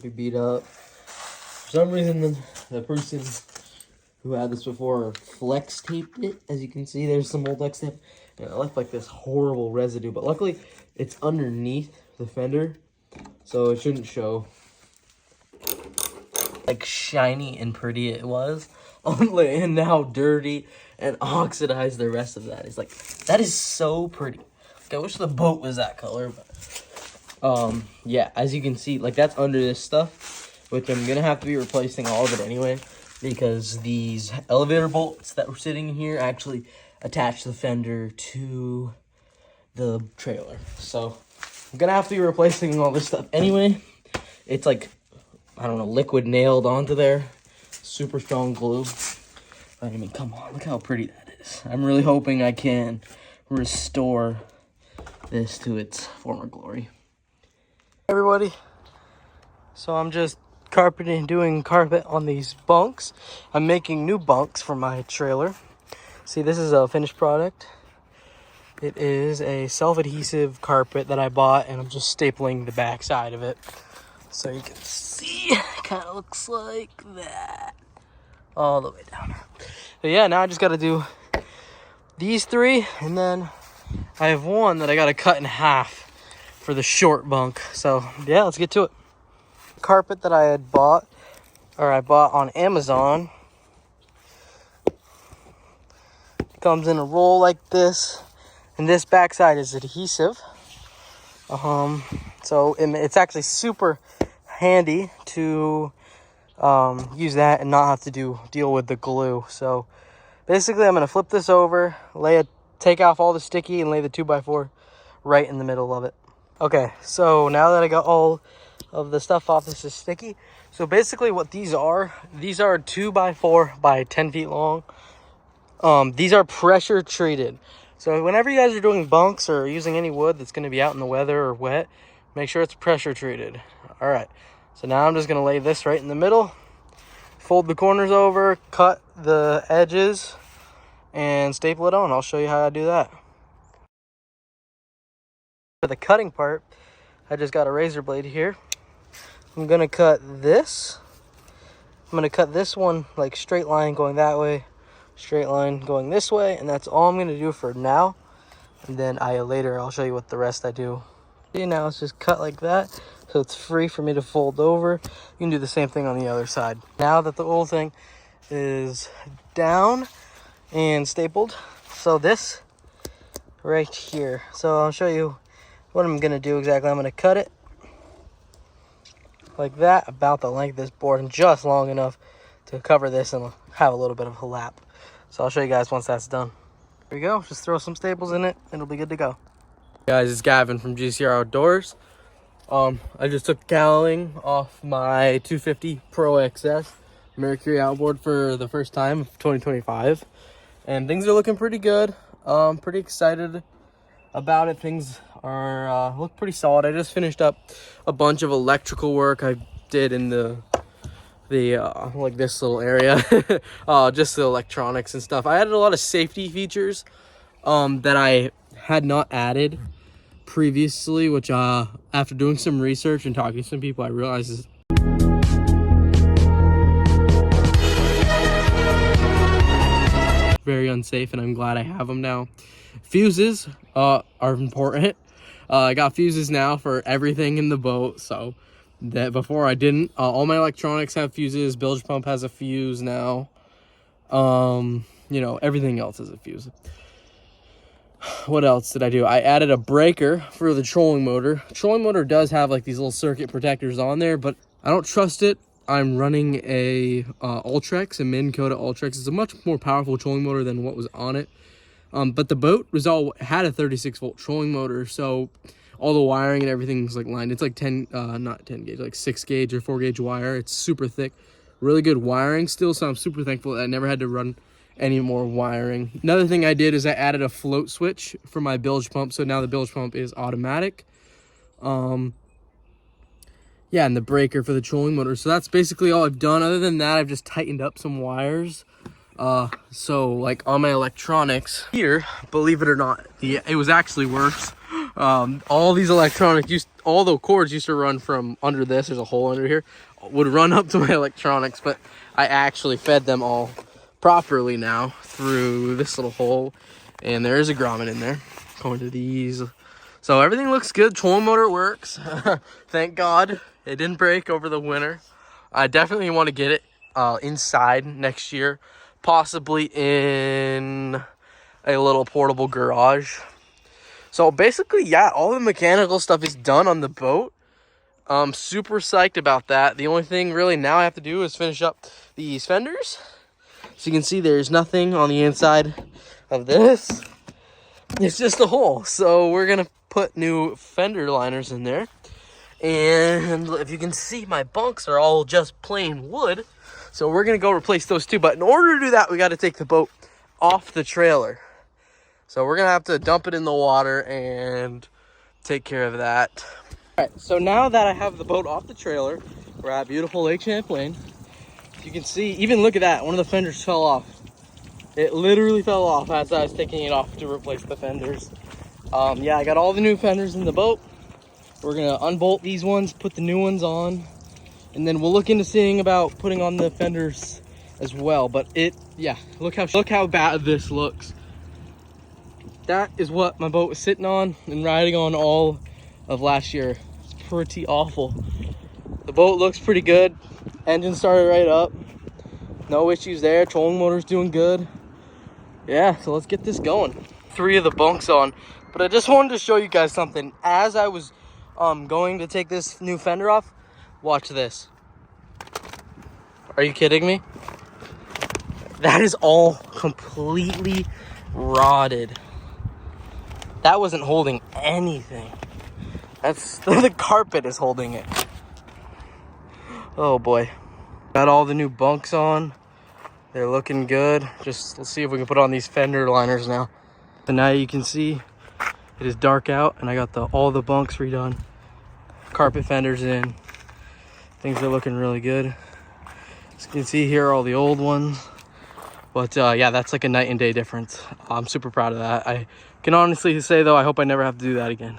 be beat up. For some reason, the person who had this before flex taped it. As you can see, there's some old X tape. And it left like this horrible residue. But luckily, it's underneath the fender, so it shouldn't show. Like shiny and pretty it was. And now dirty and oxidized the rest of that. It's like, that is so pretty. Like, I wish the boat was that color, but yeah, as you can see, like, that's under this stuff, which I'm gonna have to be replacing all of it anyway, because these elevator bolts that were sitting in here actually attach the fender to the trailer. So I'm gonna have to be replacing all this stuff anyway. It's like, I don't know, liquid nailed onto there. Super strong glue. I mean, come on, look how pretty that is. I'm really hoping I can restore this to its former glory. Hey everybody, so I'm just doing carpet on these bunks. I'm making new bunks for my trailer. See, this is a finished product. It is a self-adhesive carpet that I bought, and I'm just stapling the back side of it. So you can see, it kind of looks like that. All the way down. But yeah, now I just got to do these three, and then I have one that I got to cut in half for the short bunk. So yeah, let's get to it. Carpet that I bought on Amazon. Comes in a roll like this, and this backside is adhesive. So it's actually super handy to use that and not have to deal with the glue. So basically, I'm gonna flip this over, take off all the sticky, and lay the 2x4 right in the middle of it. Okay, so now that I got all of the stuff off, this is sticky. So basically, what these are 2x4 by 10 feet long. These are pressure treated. So whenever you guys are doing bunks or using any wood that's going to be out in the weather or wet, make sure it's pressure treated. All right. So now I'm just going to lay this right in the middle, fold the corners over, cut the edges, and staple it on. I'll show you how I do that. For the cutting part, I just got a razor blade here. I'm going to cut this. I'm going to cut this one like straight line going that way, straight line going this way, and that's all I'm going to do for now. And then later I'll show you what the rest I do. See, now it's just cut like that, so it's free for me to fold over. You can do the same thing on the other side. Now that the whole thing is down and stapled, so this right here. So I'll show you what I'm gonna do exactly. I'm gonna cut it like that, about the length of this board, and just long enough to cover this and have a little bit of a lap. So I'll show you guys once that's done. There we go. Just throw some staples in it, and it'll be good to go. Guys, it's Gavin from GCRoutdoors. I just took cowling off my 250 Pro XS Mercury outboard for the first time of 2025, and things are looking pretty good. Pretty excited about it. Things are look pretty solid. I just finished up a bunch of electrical work I did in the like this little area. Just the electronics and stuff. I added a lot of safety features that I had not added previously, which after doing some research and talking to some people, I realized is very unsafe, and I'm glad I have them now. Fuses are important. I got fuses now for everything in the boat, so that before I didn't. All my electronics have fuses. Bilge pump has a fuse now. You know, everything else has a fuse. What else did I do? I added a breaker for the trolling motor. Trolling motor does have like these little circuit protectors on there, but I don't trust it. I'm running a Ultrex, a Minn Kota Ultrex. It's a much more powerful trolling motor than what was on it. But the boat had a 36-volt trolling motor, so all the wiring and everything's like lined. It's like not 10 gauge, like 6 gauge or 4 gauge wire. It's super thick, really good wiring still. So I'm super thankful that I never had to run any more wiring. Another thing I did is I added a float switch for my bilge pump, so now the bilge pump is automatic. Yeah, and the breaker for the trolling motor. So that's basically all I've done. Other than that, I've just tightened up some wires. So like on my electronics here, believe it or not, it was actually worse. All these electronics all the cords used to run from under this. There's a hole under here. Would run up to my electronics, but I actually fed them all properly now through this little hole. And there is a grommet in there. Going to these. So everything looks good. Trolling motor works. Thank God it didn't break over the winter. I definitely want to get it inside next year, possibly in a little portable garage. So basically, yeah, all the mechanical stuff is done on the boat. I'm super psyched about that. The only thing really now I have to do is finish up these fenders. So you can see there's nothing on the inside of this. It's just a hole. So we're gonna put new fender liners in there. And if you can see, my bunks are all just plain wood. So we're gonna go replace those too. But in order to do that, we gotta take the boat off the trailer. So we're gonna have to dump it in the water and take care of that. All right, so now that I have the boat off the trailer, we're at beautiful Lake Champlain. You can see, even look at that, one of the fenders fell off. It literally fell off as I was taking it off to replace the fenders. Yeah, I got all the new fenders in the boat. We're gonna unbolt these ones, put the new ones on, and then we'll look into seeing about putting on the fenders as well. But yeah, look how bad this looks. That is what my boat was sitting on and riding on all of last year. It's pretty awful. The boat looks pretty good. Engine started right up. No issues there. Trolling motor's doing good. Yeah, so let's get this going. 3 of the bunks on. But I just wanted to show you guys something. As I was going to take this new fender off, watch this. Are you kidding me? That is all completely rotted. That wasn't holding anything. That's the carpet is holding it. Oh boy. Got all the new bunks on. They're looking good. Let's see if we can put on these fender liners now. And now you can see it is dark out and I got all the bunks redone. Carpet fenders in. Things are looking really good. As you can see here are all the old ones. But yeah, that's like a night and day difference. I'm super proud of that. I can honestly say though, I hope I never have to do that again.